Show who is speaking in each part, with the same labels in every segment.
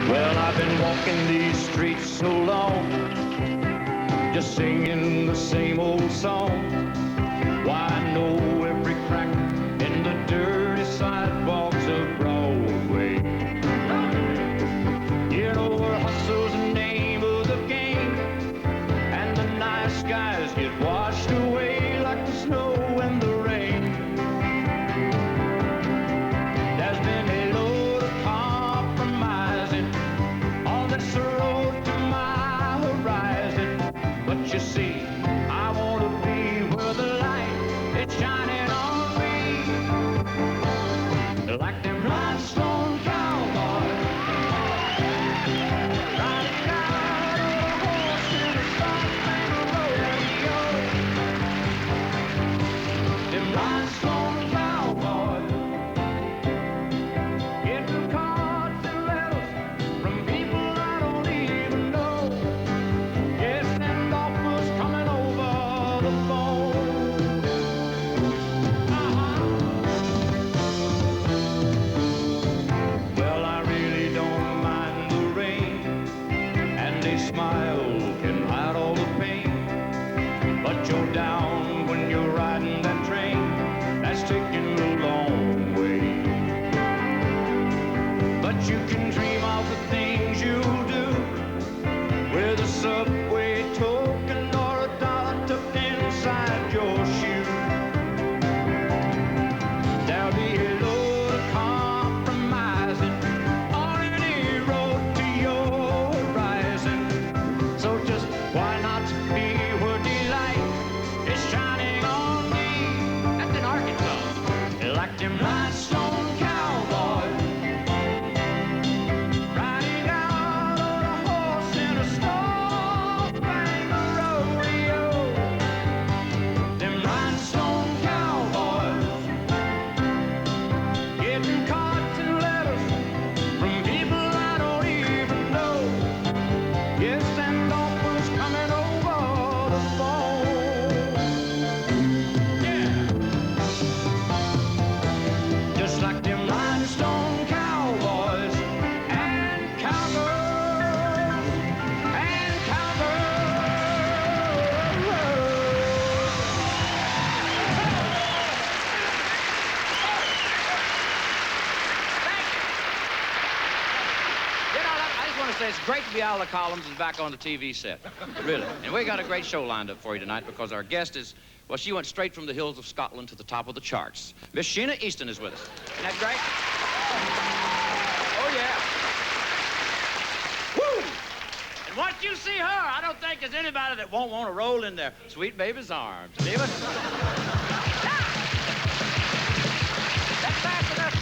Speaker 1: Well, I've been walking these streets so long, just singing the same old song. Why, I know every crack in the dirty sidewalks of Broadway. You know where hustle's the name of the game, and the nice guys get washed away like the snow and the rain. There's been a load of compromising on this road to my horizon, but you see, I want to be where the light is shining on me, like them rhinestone cowboys riding out on a horse in a Star-Spangled Rodeo. Them rhinestone cowboys getting cards and letters from people I don't even know. Yes, and offers coming over the phone. Well, I really don't mind the rain, and a smile can hide all the pain. But you're down when you're riding that train that's taking a long way. But you can dream of the things you'll do with a subway token or a dollar tucked inside your shoe. There'll be a load of compromising on any road to your horizon. So just why not be where delight is shining on me? That's in Arkansas. Like them rhinestone cowboys riding out on a horse in a Star-Spangled Rodeo. Them rhinestone cowboys getting cards and letters from people I don't even know. Yes, and offers coming over the phone. Yeah. Just like them rhinestone cowboys and cowgirls and
Speaker 2: You know, I just want to say it's great to be Al Collins is back on the TV set. Really. And we got a great show lined up for you tonight because our guest is, well, she went straight from the hills of Scotland to the top of the charts. Miss Sheena Easton is with us. Isn't that great? Oh, yeah. Woo! And once you see her, I don't think there's anybody that won't want to roll in their sweet baby's arms. Leave it. That's fast enough.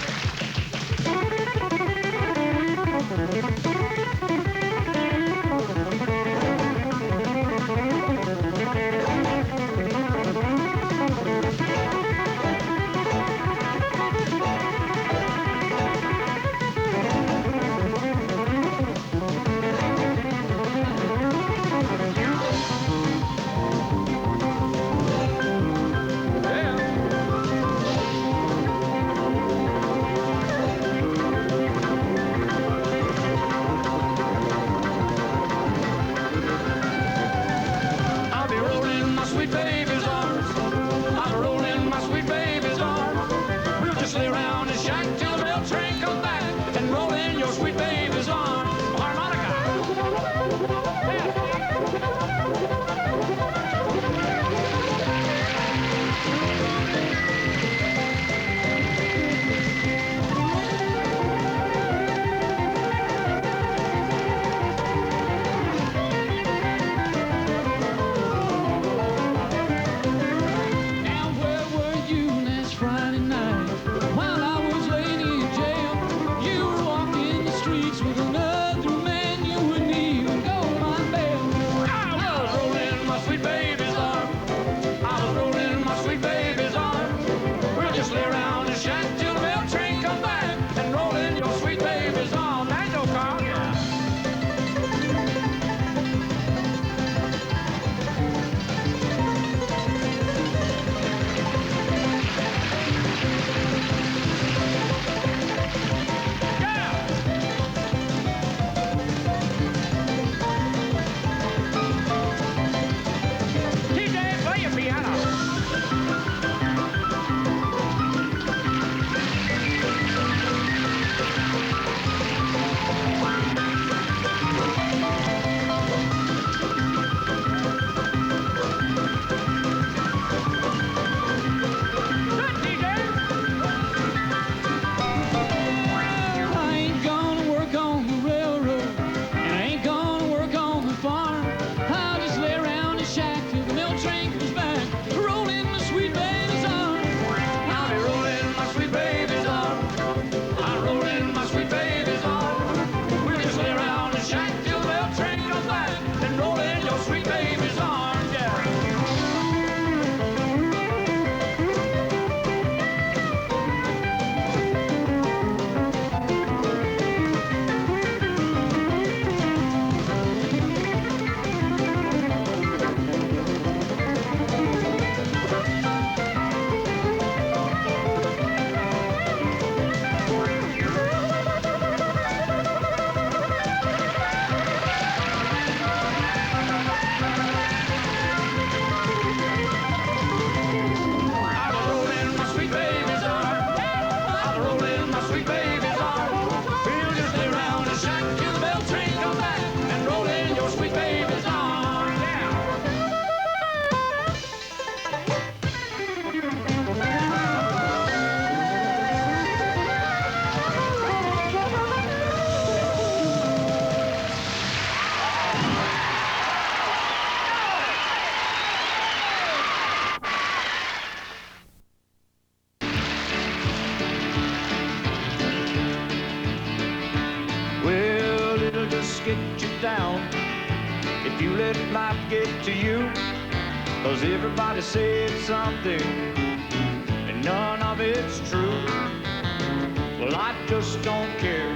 Speaker 1: get you down if you let life get to you. 'Cause everybody said something and none of it's true. Well, I just don't care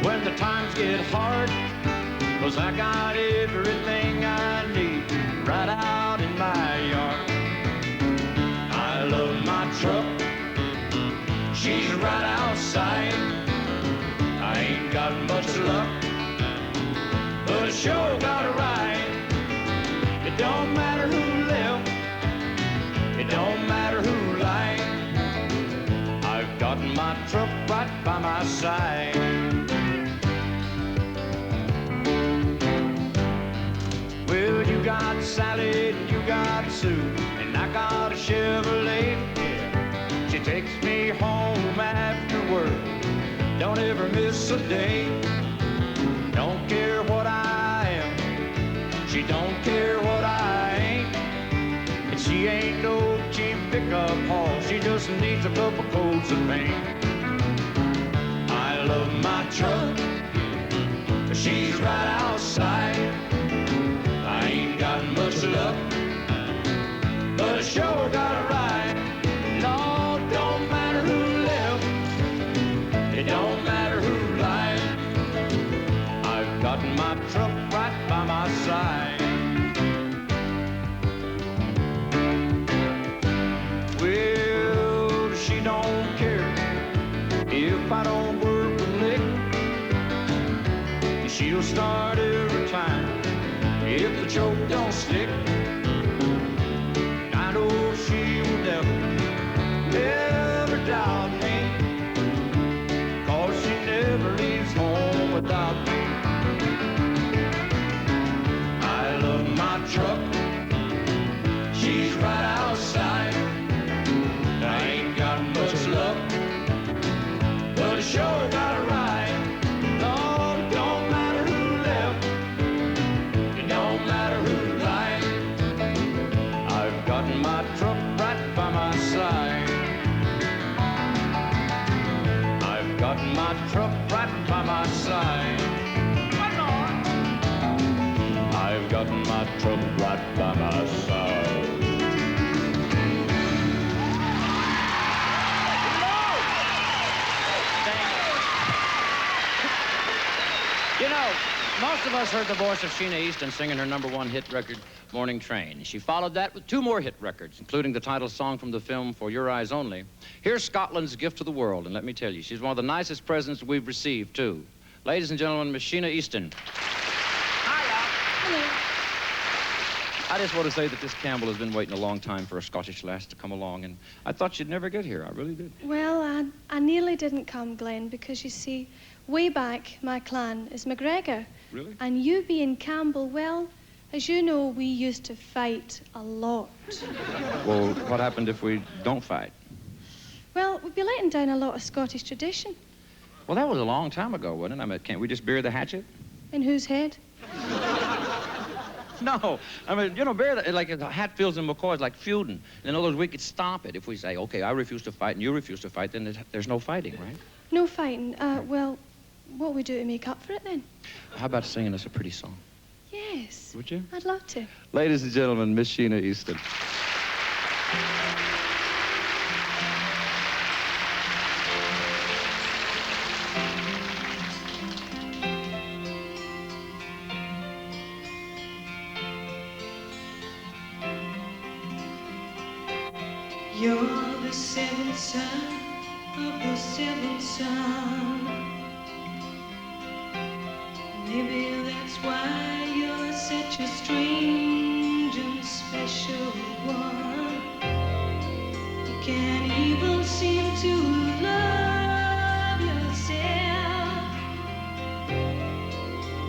Speaker 1: when the times get hard, 'cause I got everything I need right out in my yard. I love my truck, she's right outside. I ain't got much luck, but I sure got a ride. It don't matter who left, it don't matter who lied. I've got my truck right by my side. Well, you got Sally and you got Sue, and I got a Chevrolet. Yeah. She takes me home after work, don't ever miss a day. Don't care what I am, she don't care what I ain't. And she ain't no cheap pickup haul, she just needs a couple coats of paint. I love my truck, she's right outside. I ain't got much luck, but I sure got a ride. Lord, don't matter who left, it don't matter who lied. I've got my truck right by my side. Well, she don't care if I don't work a lick. She'll start every time if the choke don't stick. I know she will never, never doubt me, 'cause she never leaves home without me. I love my truck, she's right outside. I ain't got much luck, but I sure got a ride. Lord, it don't matter who left, it don't matter who lied. I've got my truck right by my side. I've got my truck right by my side. I've got my truck right by my side.
Speaker 2: You know, most of us heard the voice of Sheena Easton singing her #1 hit record, Morning Train. She followed that with 2 more hit records, including the title song from the film For Your Eyes Only. Here's Scotland's gift to the world, and let me tell you, she's one of the nicest presents we've received, too. Ladies and gentlemen, Miss Sheena Easton.
Speaker 3: Hello.
Speaker 2: I just want to say that this Campbell has been waiting a long time for a Scottish lass to come along, and I thought she'd never get here. I really did.
Speaker 3: Well, I nearly didn't come, Glenn, because you see, way back, my clan is McGregor.
Speaker 2: Really?
Speaker 3: And you being Campbell, well, as you know, we used to fight a lot.
Speaker 2: Well, what happened if we don't fight?
Speaker 3: Well, we'd be letting down a lot of Scottish tradition.
Speaker 2: Well, that was a long time ago, wasn't it? I mean, can't we just bury the hatchet?
Speaker 3: In whose head?
Speaker 2: No, I mean, you know, bury the, like Hatfields and McCoys, like feuding. In other words, we could stop it if we say, okay, I refuse to fight and you refuse to fight, then there's no fighting, right?
Speaker 3: No fighting. Well, what we do to make up for it then?
Speaker 2: How about singing us a pretty song?
Speaker 3: Yes.
Speaker 2: Would you?
Speaker 3: I'd love to.
Speaker 2: Ladies and gentlemen, Miss Sheena Easton.
Speaker 4: You're the seventh son of the seventh son. Maybe that's why you're such a strange and special one. You can't even seem to love yourself.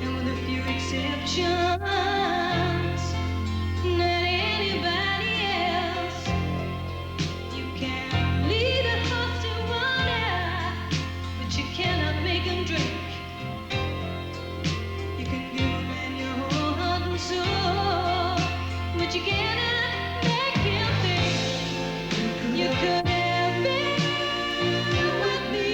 Speaker 4: And with a few exceptions, not anybody else. You can lead a horse to water, but you cannot make him drink. You can give a man your whole heart and soul, but you cannot make him think. You could have been with me.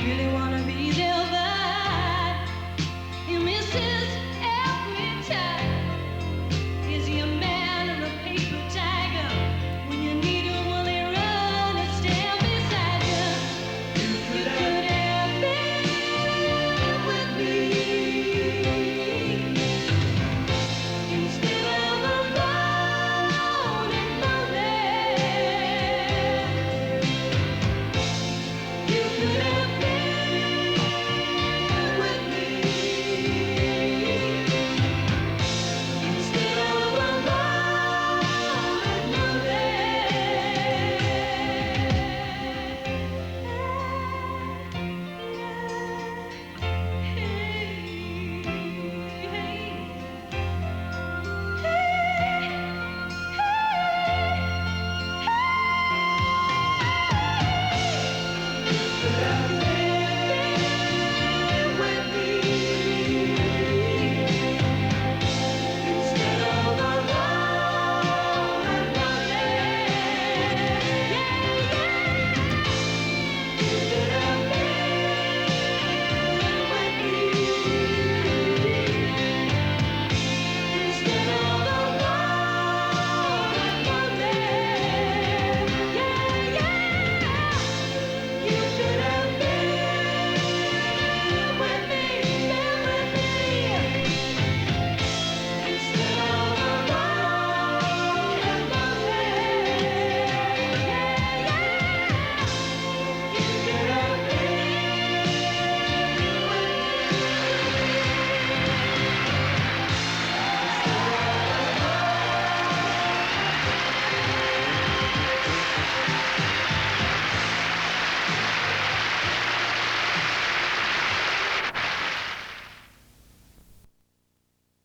Speaker 4: really wanna be there, but he misses every time. Is he a man or a paper tiger? When you need him, will he run and stand beside you? You could have been with me instead of alone and lonely. You could have been with me instead of alone and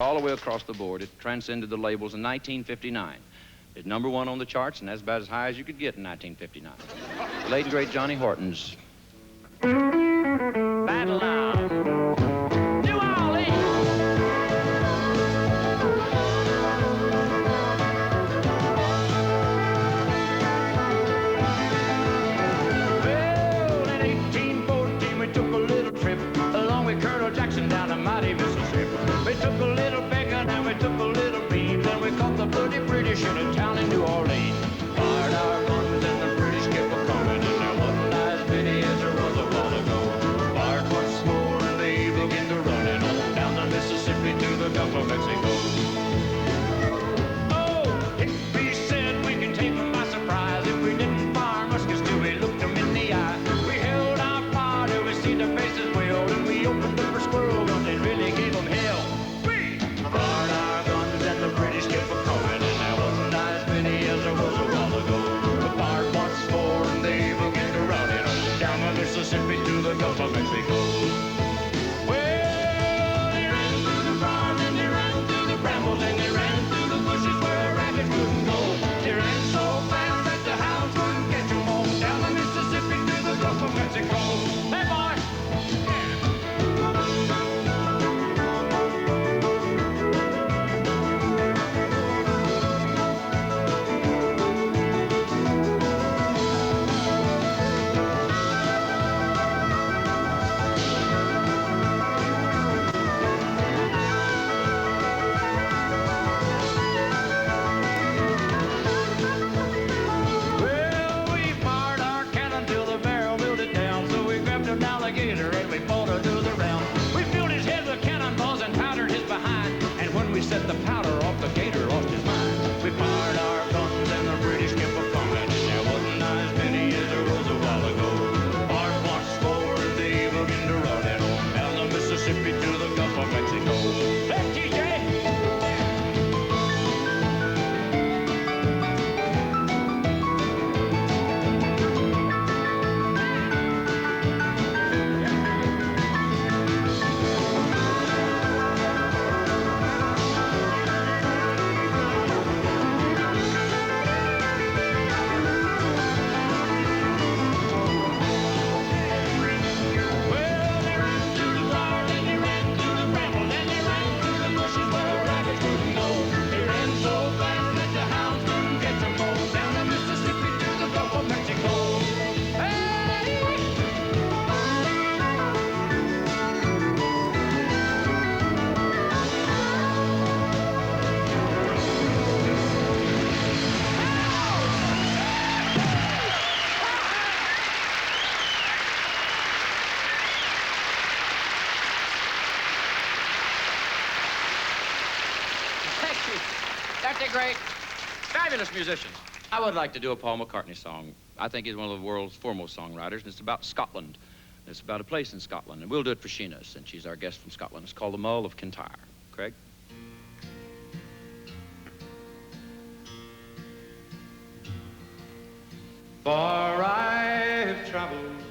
Speaker 2: All the way across the board, it transcended the labels in 1959. It's #1 on the charts, and that's about as high as you could get in 1959. The late and great Johnny Horton's
Speaker 1: Battle of New Orleans. Well, in 1814, we took a little trip along with Colonel Jackson down the mighty Mississippi. We took a little bacon and we took a little beans, and we caught the bloody British in a town in New Orleans. Fired our guns and the British kept a-coming, and there wasn't as many as there was a while ago. Fired once more and they began to running on down the Mississippi to the Gulf of Mexico. Oh, if we said we can take them by surprise, if we didn't fire muskets till we looked them in the eye. We held our fire till we see their faces wailed, and we opened up our squirrel guns and really gave them hell. We fired our guns and the British kept a-coming, and there wasn't as many as there was a while ago. We fired once more and they began to run it on down the Mississippi to the Gulf of Mexico. Well, they ran through the barns and they ran through the brambles and they ran through the bushes where a rabbit couldn't go. They ran so fast that the hounds couldn't catch them all down the Mississippi to the Gulf of Mexico. Hey, boy! Well, we fired our cannon till the barrel melted down, so we
Speaker 2: the great, fabulous musicians. I would like to do a Paul McCartney song. I think he's one of the world's foremost songwriters, and it's about Scotland. It's about a place in Scotland, and we'll do it for Sheena, since she's our guest from Scotland. It's called The Mull of Kintyre. Craig?
Speaker 1: For I've traveled,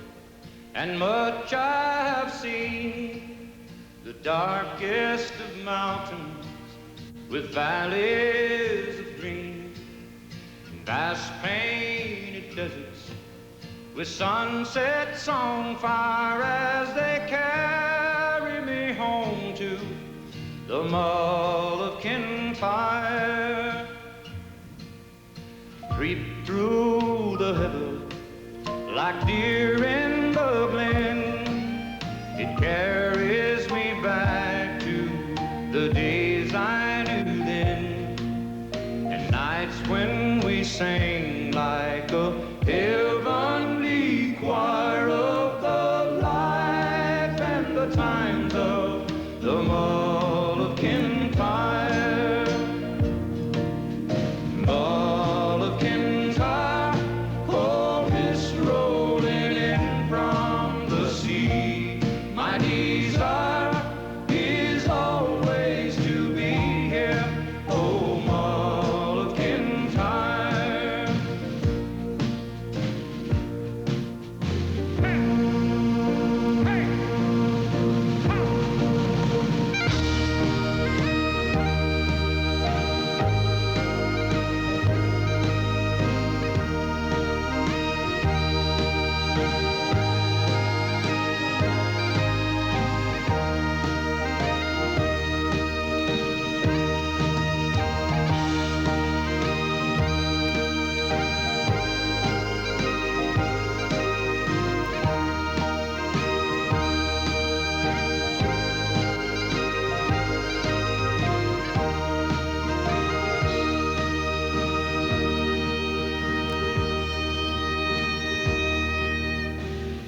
Speaker 1: and much I've seen, the darkest of mountains with valleys of green, and vast painted deserts with sunsets on fire as they carry me home to the Mull of Kintyre. Creep through the heather like deer in the glen. It carries me back to the days I knew then, and nights when we sang like a heavenly choir of the life and the times of the Mull of Kintyre. Mull of Kintyre, oh, mist rolling in from the sea. My desire is always to be here, oh, Mull of Kintyre.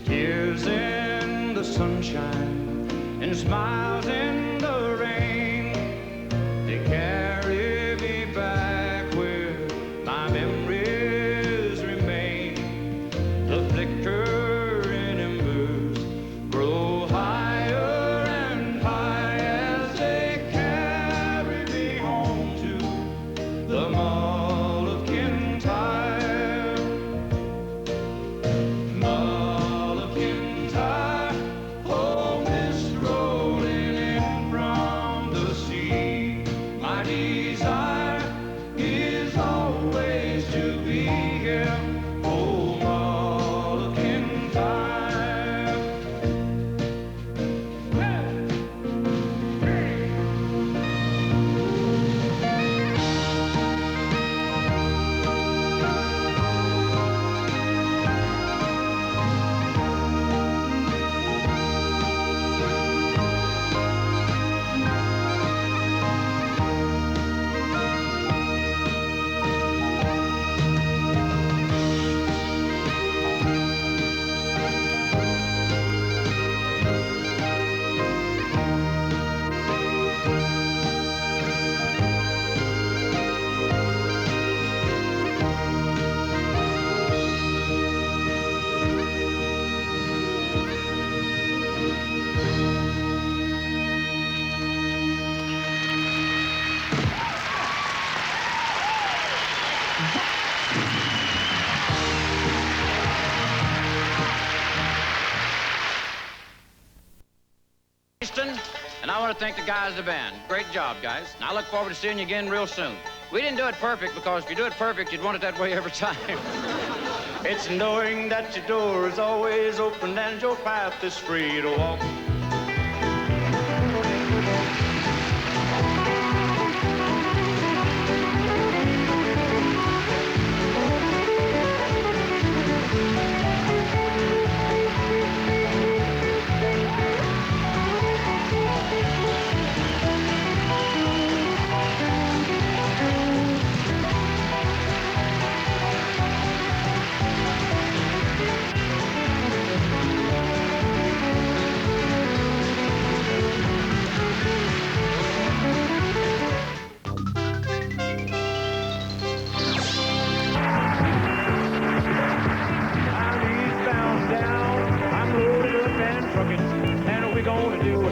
Speaker 1: Tears in the sunshine and smiles in the rain, they carry me back where my memories remain. The flickering embers grow higher and higher as they carry me home to the Mull of Kintyre. Mull of Kintyre, oh, mist rolling in from the sea. My desire is always to be here, oh, Mull of Kintyre.
Speaker 2: Easton, and I want to thank the guys of the band. Great job, guys. And I look forward to seeing you again real soon. We didn't do it perfect because if you do it perfect, you'd want it that way every time.
Speaker 1: It's knowing that your door is always open and your path is free to walk.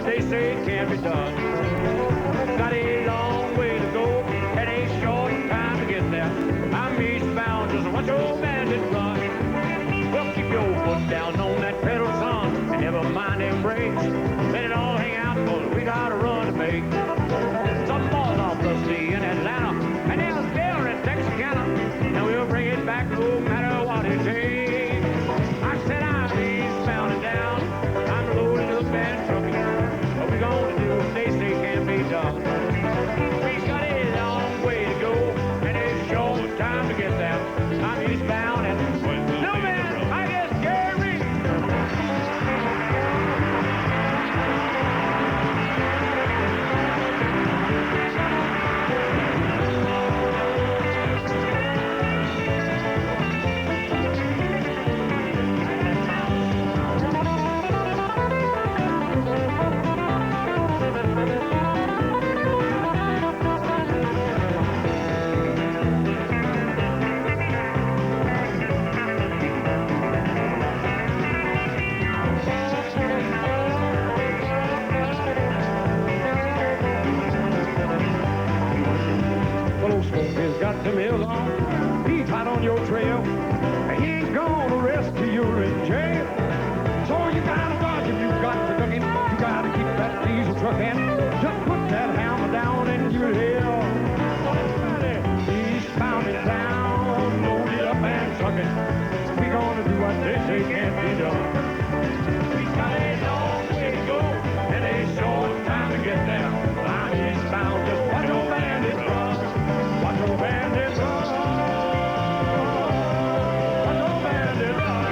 Speaker 1: they say it can't be done. Got a long way to go, and a short time to get there. I'm eastbound, just watch old bandit run. Well, keep your foot down on that pedal, son, and never mind them brakes. Let it all hang out, cause we got a run to make. Some balls off the sea in Atlanta, and there's there in Texarkana, and we'll bring it back no matter what it takes. I said I'm eastbound and down, I'm loaded up and trucking. What we gonna do if they say can't be done? We've got a long way to go, and a short time to get there. I'm eastbound and no man, I guess Gary. Got them hills on, he's hot on your trail. He ain't gonna rest till you're in jail. So you gotta dodge him, you got to duck him. You gotta keep that diesel truck in. Just put that hammer down and you hill. He's pounding down, load it up and truck it. We gonna do what they say can't be done. We've got a long way to go and a short time to get there. I'm eastbound, just watch your bandit run. Watch your bandit run. Watch your bandit run.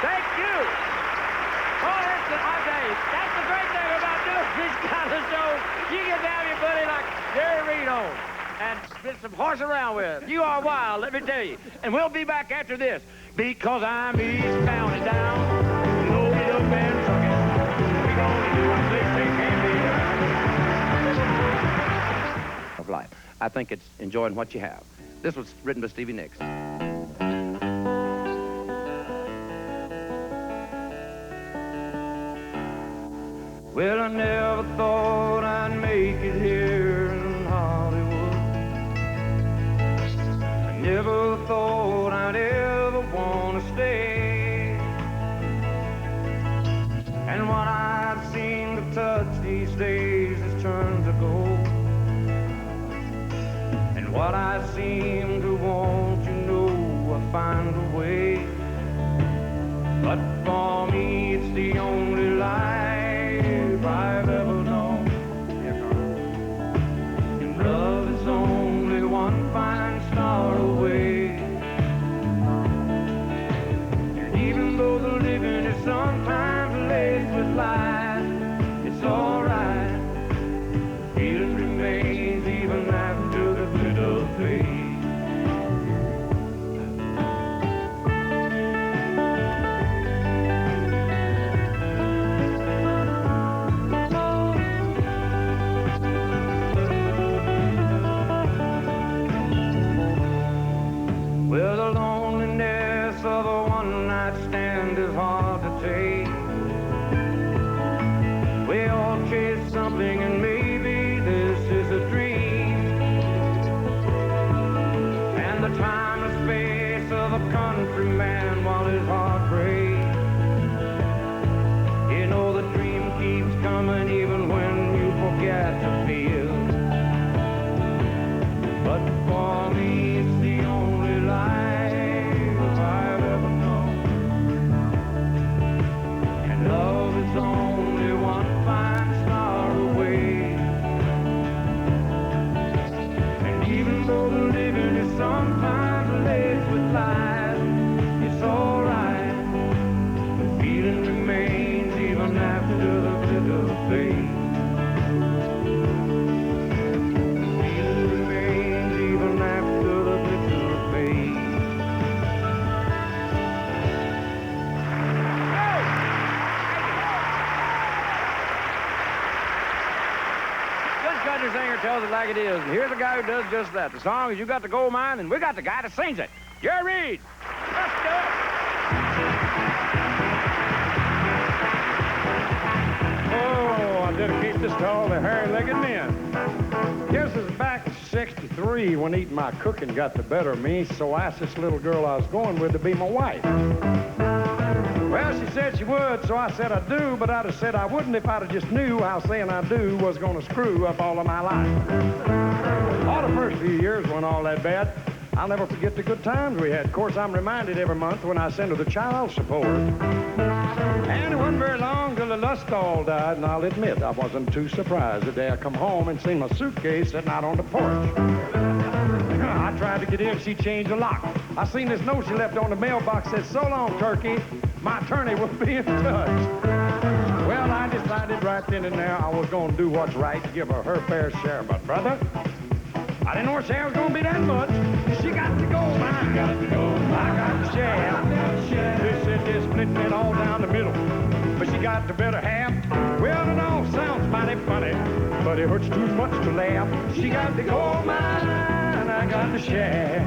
Speaker 1: Thank you. Oh, that's the great thing about doing these kind of shows. You get to have your buddy like Jerry Reed on and spit some horse around with. You are wild, let me tell you. And we'll be back after this. Because I'm eastbound and down, loaded up and trucking. We gonna do what they say can't be done. Of life. I think it's enjoying what you have. This was written by Stevie Nicks. Well, I never thought I'd make it here in Hollywood. I never thought I'd ever want to stay. And what I've seen to touch these days has turned to gold. And what I seem to want, you know, I find a way. But for me, it's the only life I've ever known. And love is only one fine star away. And even though the living is sometimes laced with lies, it's alright. The feeling remains even after the glitter fades.
Speaker 5: country singer tells it like it is, and here's a guy who does just that. The song is You Got the Gold Mine, and we got the guy that sings it. Jerry Reed. Let's do it. Oh, I dedicate this to all the hairy-legged men. Guess it's back in '63 when eating my cooking got the better of me, so I asked this little girl I was going with to be my wife. Well, she said she would, so I said I do, but I'd have said I wouldn't if I'd have just knew how saying I do was going to screw up all of my life. All the first few years wasn't all that bad. I'll never forget the good times we had. Of course, I'm reminded every month when I send her the child support. And it wasn't very long till the lust all died, and I'll admit I wasn't too surprised the day I come home and seen my suitcase sitting out on the porch. I tried to get in, she changed the lock. I seen this note she left on the mailbox that said, "So long, turkey, my attorney will be in touch." Well, I decided right then and there I was going to do what's right, give her fair share. But, brother, I didn't know her share was going to be that much. She got to go, mine. Got to go. I got to share. They said they're splitting it all down the middle, but she got the better half. Well, it all sounds mighty funny, but it hurts too much to laugh. She got to go, mine. I got to share.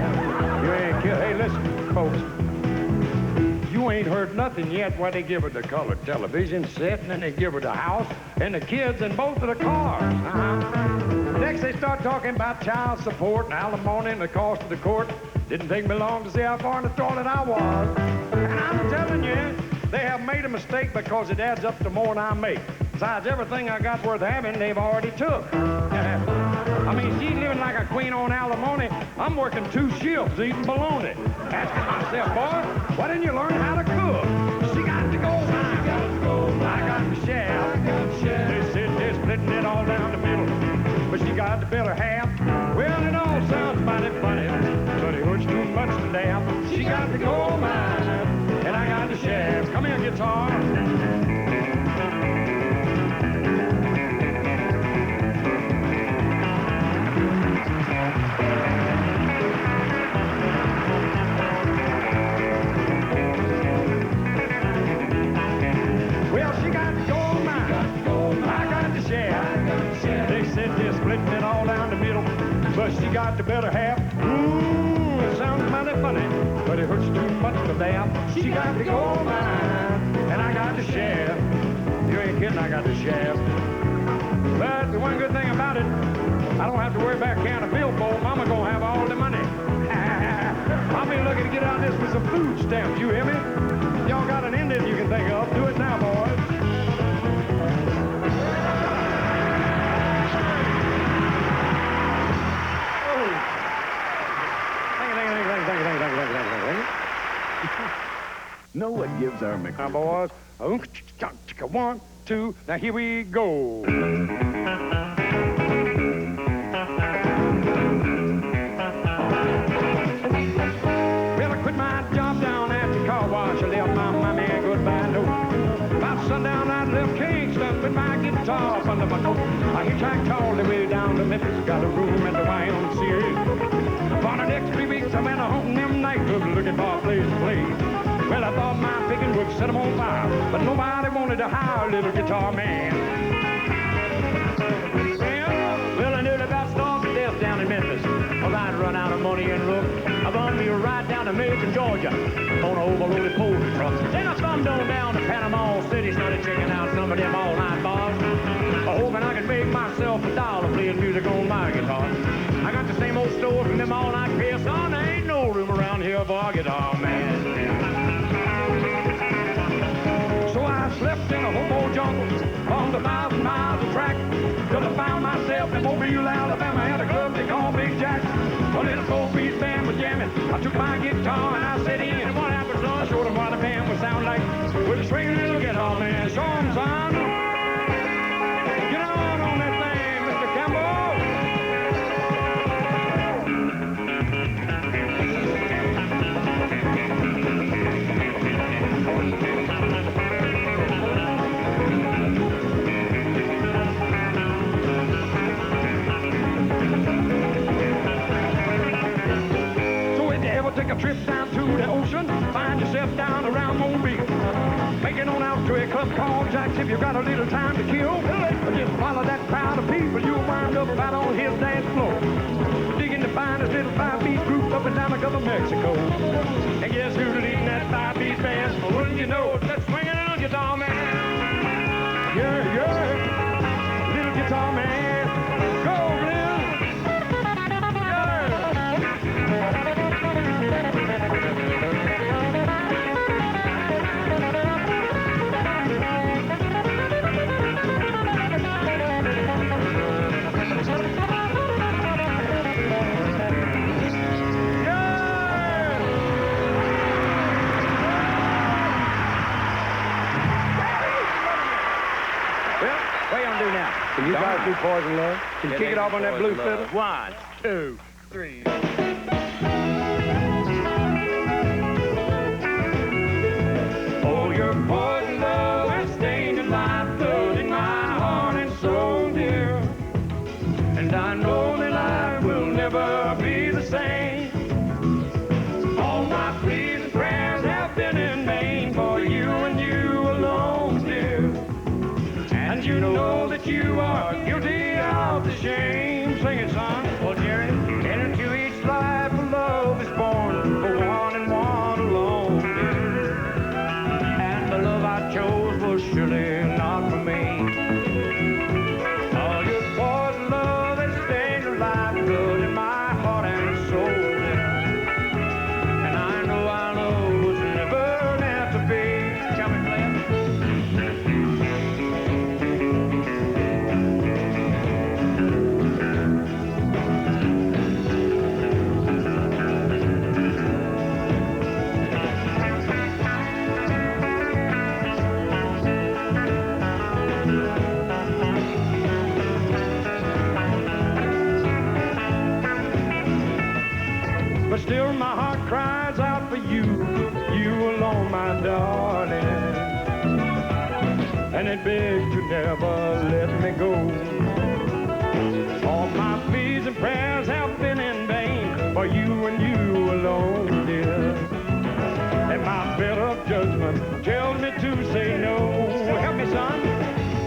Speaker 5: You ain't killed. Hey, listen, folks. You ain't heard nothing yet why they give her the colored television set, and then they give her the house and the kids and both of the cars. Next, they start talking about child support and alimony and the cost of the court. Didn't take me long to see how far in the toilet I was. And I'm telling you, they have made a mistake because it adds up to more than I make. Besides, everything I got worth having, they've already took. I mean, she's living like a queen on alimony. I'm working 2 shifts eating bologna. Asking myself, boy, why didn't you learn how to cook? She got to go, I got to go, I got to share. They said they're splitting it all down the middle, but she got the better half. Well, it all sounds mighty funny, but it hurts too much to laugh. She got to go, mine, and I got to share. Come here, guitar. Splitting it all down the middle, but she got the better half. It sounds mighty funny, but it hurts too much to laugh. She got the gold mine, and I got the shaft. You ain't kidding, I got the shaft. But the one good thing about it, I don't have to worry about carrying a billboard. Mama gonna have all the money. I'll be lucky to get out of this with some food stamps, you hear me? If y'all got an Indian you can think of, do it now, boys.
Speaker 6: Know what gives our mix?
Speaker 5: Now, boys, 1, 2, now here we go. Well, I quit my job down at the car wash. I left my mommy a goodbye note. About sundown, I left Kingston with my guitar up under my coat. I hitchhiked all the way down to Memphis, got a room at the YMCA. For the next 3 weeks, I went hunting them nightclubs looking for a place to play. Well, I thought my picking would set them on fire, but nobody wanted to hire a little guitar man. Well, I nearly about starved to death down in Memphis, 'cause I'd run out of money and look. I run me a ride down to Macon, Georgia, on an overloaded poultry truck. Then I thumbed on down to Panama City, started checking out some of them all-night bars, hoping I could make myself $1 playing music on my guitar. I got the same old story from them all-night pairs, son, there ain't no room around here for a guitar man. So I slept in a hobo jungle on the miles and miles of track till I found myself in Mobile, Alabama at a club they call Big Jack. A little four-piece band was jamming. I took my guitar and I set in. And what happened, son? I showed them what a band would sound like with a swinging little guitar man. Show 'em, son. Get on that thing, Mr. Campbell. Take a trip down to the ocean, find yourself down around Mobile. Make it on out to a club called Jack's if you've got a little time to kill. Just follow that crowd of people, you'll wind up out on his dance floor, digging the finest little 5-beat group up and down the Gulf of Mexico. And guess who's leading that 5-beat band? Well, wouldn't you know, let's swing a little guitar man. Yeah, yeah, little guitar man. Go, Glen.
Speaker 6: What are you gonna do now?
Speaker 5: Can you guys do Poison Love? Can you kick it off on that blue fiddle?
Speaker 6: 1, 2, 3.
Speaker 5: Oh, your poison love has stained your life, flooding my heart and soul, dear. And I know that life will never be the same. All my pleas and prayers have been in vain for you and you alone, dear. And you know that you are guilty of the shame. Sing it, son. Well, Jerry, into each life a love is born for one and one alone, dear. And the love I chose was surely not for me. All your poison love has stained your life, blood in my heart and soul, dear. And I know it was never meant to be. Tell me, Glen. But still my heart cries out for you, you alone, my darling. And it begs to never let me go. All my pleas and prayers have been in vain for you and you alone, dear. And my better judgment tells me to say no. Help me, son.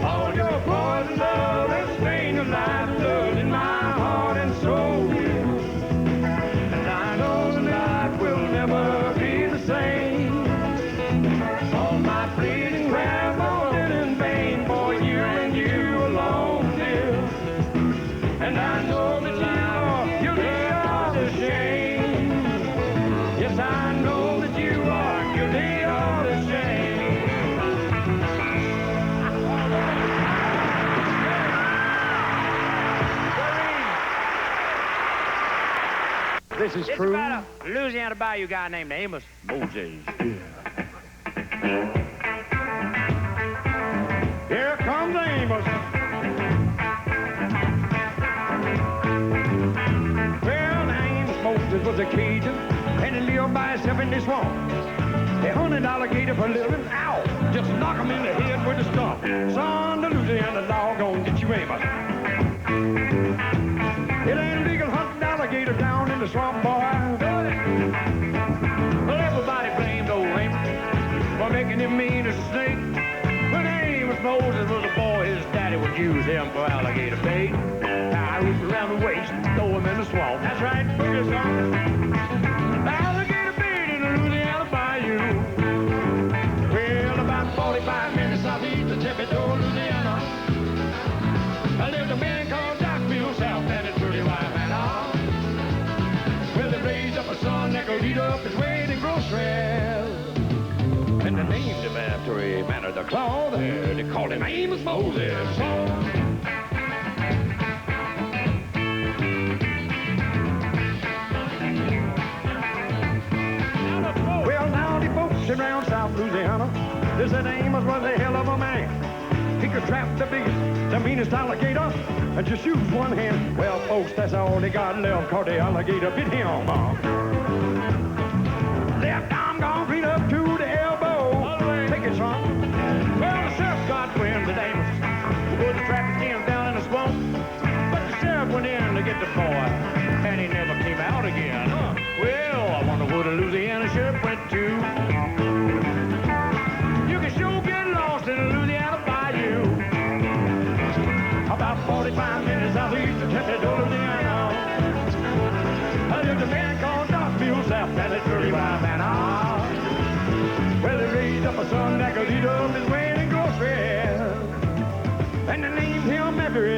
Speaker 5: All your poison love has stained your life, blood in my heart and soul, dear. Will never be the same. All my pleading prayers have been in vain for you and you alone, dear. And I know that you are guilty of the shame. Yes, I know that you are guilty of the shame. This is true.
Speaker 6: It's about a Louisiana Bayou guy named Amos Moses.
Speaker 5: Here comes Amos. Well, Amos Moses was a Cajun, and he lived by himself in this swamp. They hunted alligator for a living. Ow! Just knock him in the head with a stump. Son, the Louisiana law gonna get you, Amos. It ain't legal hunting alligator down in the swamp, boy. Well, everybody blamed old Amos for making him mean as a snake. When Amos Moses was a boy, his daddy would use him for alligator bait. Tie a rope around the waist, throw him in the swamp. That's right, boogie song. Alligator bait in the Louisiana Bayou. Well, about 45 minutes southeast of Templeton, Louisiana, I lived a man called South and his pretty wife Anna. Well, they raised up a son that could eat up his weight in groceries. And they named him after a man of the cloth. They called him Amos Moses. Well, now the folks around South Louisiana, they said Amos was a hell of a man. He could trap the biggest, the meanest alligator, and just use one hand. Well, folks, that's all they got left, 'cause the alligator bit him. Left arm gone clean up to the elbow. Take it, son. Well, the sheriff got wind that Amos would trap his hands down in the swamp. But the sheriff went in to get the boy, and he never came out again. Well, I wonder where the Louisiana sheriff went to. You can sure get lost in the Louisiana Bayou. About 45 minutes out of the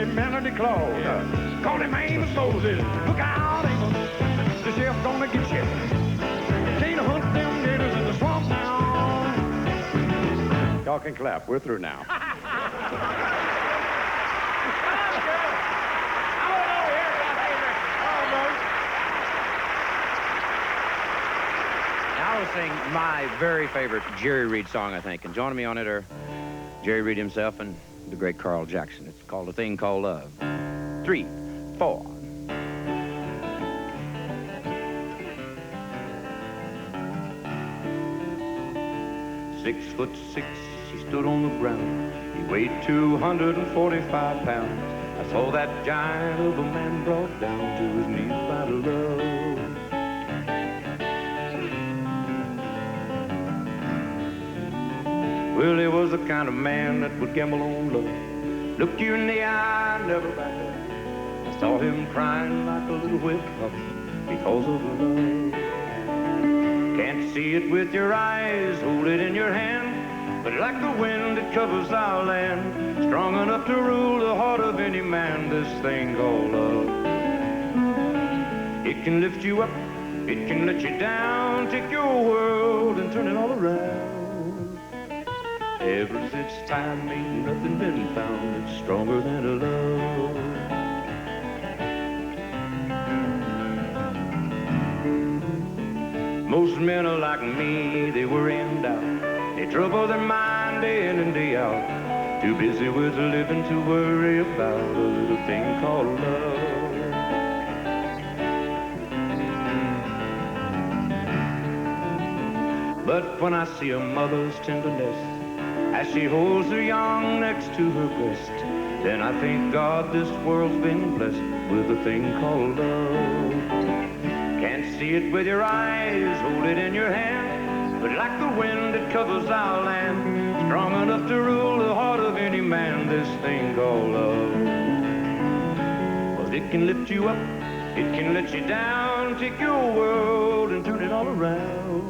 Speaker 5: man of the clothes.
Speaker 6: Yeah.
Speaker 5: Call him Amos Moses. Look out, Amos. The sheriff gonna get you. Can't hunt them gators in the swamp now. Y'all can clap. We're through now.
Speaker 2: Now I'll sing my very favorite Jerry Reed song, I think. And joining me on it are Jerry Reed himself and the great Carl Jackson. It's called A Thing Called Love. 3, 4.
Speaker 1: 6'6", he stood on the ground. He weighed 245 pounds. I saw that giant of a man brought down to his knees by the love. Well, he was the kind of man that would gamble on love. Looked you in the eye, never back up. I saw him crying like a little wet pup because of love. Can't see it with your eyes, hold it in your hand. But like the wind, it covers our land. Strong enough to rule the heart of any man, this thing called love. It can lift you up, it can let you down. Take your world and turn it all around. Ever since time ain't nothing been found that's stronger than a love. Most men are like me, they worry and doubt. They trouble their mind day in and day out. Too busy with living to worry about a little thing called love. But when I see a mother's tenderness as she holds her young next to her breast, then I thank God this world's been blessed with a thing called love. Can't see it with your eyes, hold it in your hand. But like the wind, it covers our land. Strong enough to rule the heart of any man, this thing called love. Well, it can lift you up, it can let you down. Take your world and turn it all around.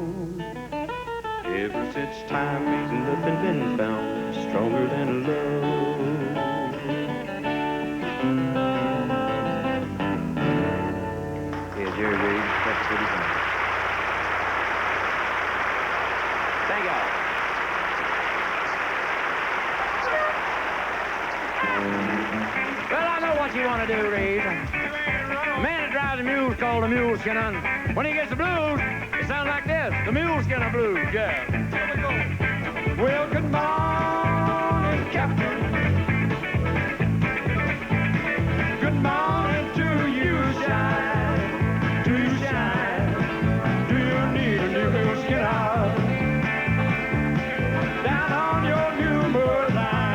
Speaker 1: Ever since time ain't nothing been found stronger than love.
Speaker 2: Yeah, Jerry Reed, that's what he's on. Thank y'all.
Speaker 6: Well, I know what you want to do, Reed. The man that drives a mule is called a mule skinner. When he gets the blues, it sounds like this. The mule skinner blues, yeah. Here we go.
Speaker 5: Well, good morning, Captain. Good morning to you, shine. Do you shine? Do you need a new mule skinner? Down on your new mule line.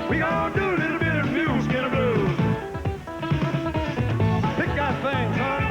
Speaker 5: We gonna do a little bit of mule skinner blues. Pick that thing, son.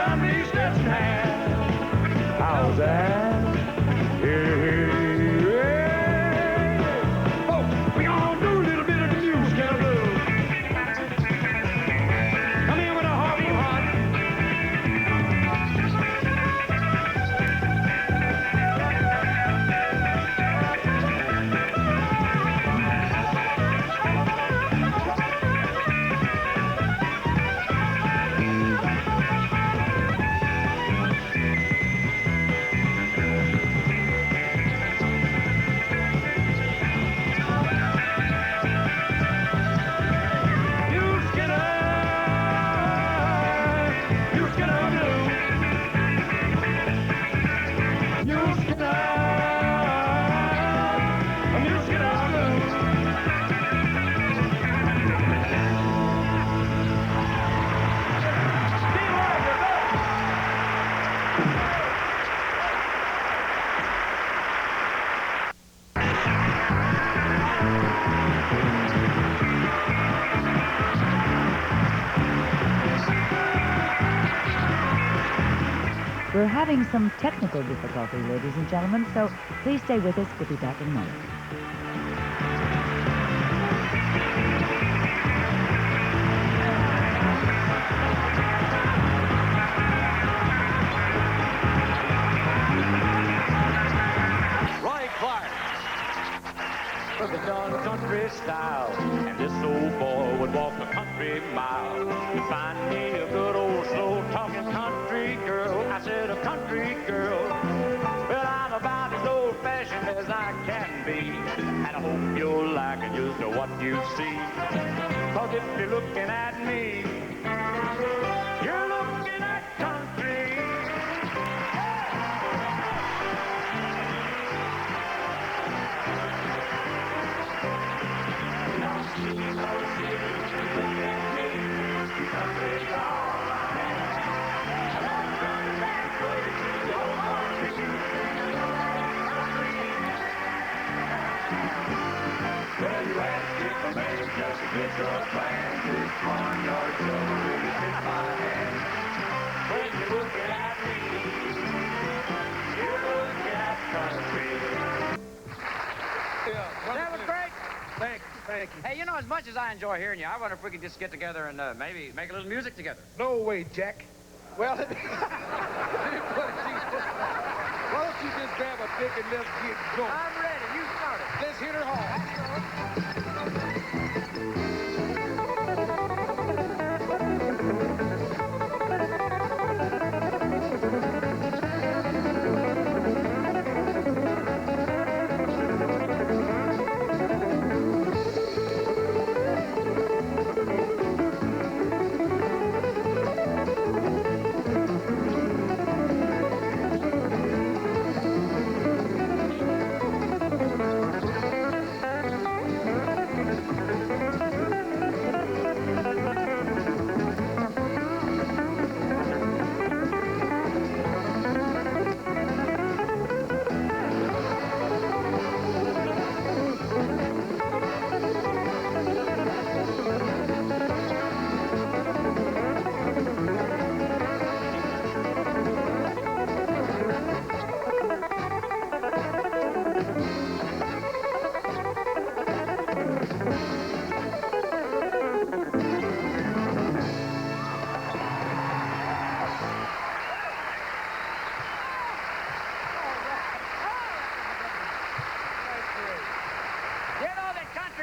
Speaker 5: got me Stetson hat. How's that? Hey, oh, we gonna do a little bit of the Mule Skinner blues. Come in with a hearty heart.
Speaker 7: We're having some technical difficulty, ladies and gentlemen, so please stay with us. We'll be back in a moment.
Speaker 1: Roy Clark. With the done country style, and this old boy would walk a country mile to find me a good old slow-talking country girl. I said a country girl. Well, I'm about as old-fashioned as I can be, and I hope you're liking just what you see. 'Cause if you're looking at me, you're looking at country.
Speaker 2: That was great. Thank you. Hey, you know, as much as I enjoy hearing you, I wonder if we could just get together and maybe make a little music together.
Speaker 8: No way, Jack. Well, why don't you just grab a pick and let's get going?
Speaker 2: I'm ready. You start it.
Speaker 8: Let's hit her hard.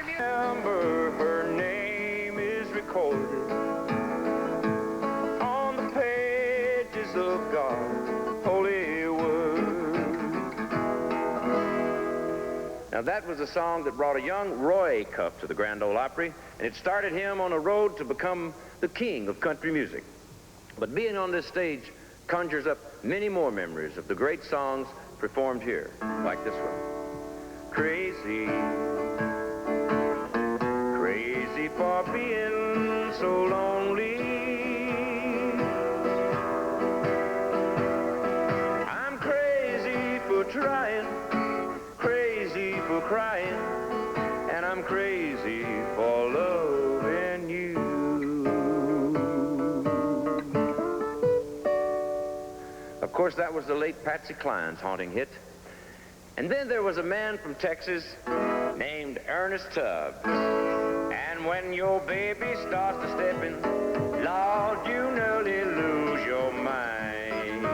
Speaker 1: Remember, her name is recorded on the pages of God's holy word. Now that was a song that brought a young Roy Cup to the Grand Ole Opry, and it started him on a road to become the king of country music. But being on this stage conjures up many more memories of the great songs performed here, like this one. Crazy, crazy for being so lonely. I'm crazy for trying, crazy for crying, and I'm crazy for loving you.
Speaker 9: Of course, that was the late Patsy Cline's haunting hit. And then there was a man from Texas named Ernest Tubbs. And when your baby starts to steppin', Lord, you nearly lose your mind.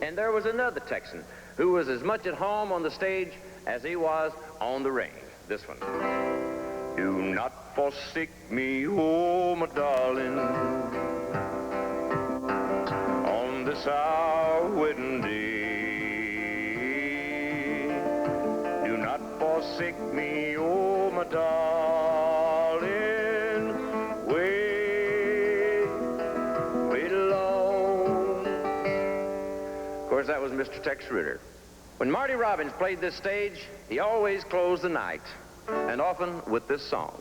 Speaker 9: And there was another Texan who was as much at home on the stage as he was on the range. This one. Do not forsake me, oh, my darling, on this our wedding day. Do not forsake me, oh, my darling, wait alone. Of course, that was Mr. Tex Ritter. When Marty Robbins played this stage, he always closed the night, and often with this song.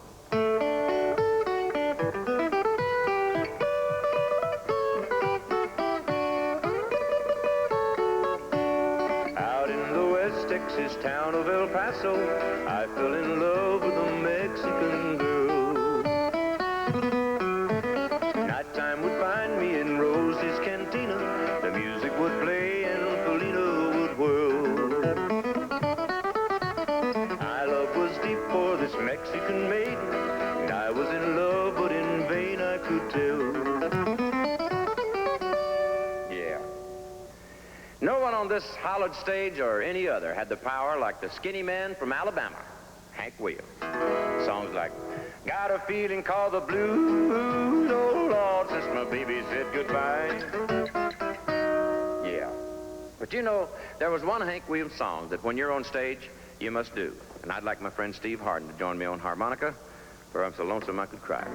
Speaker 9: Out in the West Texas town of El Paso, I fell in love with a Mexican girl. Nighttime would find me in Rosie's cantina. The music would play and Felina would whirl. My love was deep for this Mexican maiden, and I was in love, but in vain I could tell. Yeah. No one on this hallowed stage or any other had the power like the skinny man from Alabama, Hank Williams. Songs like, got a feeling called the blues, oh Lord, since my baby said goodbye. Yeah. But you know, there was one Hank Williams song that when you're on stage, you must do. And I'd like my friend Steve Harden to join me on harmonica, for I'm so lonesome I could cry.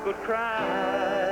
Speaker 1: Could cry.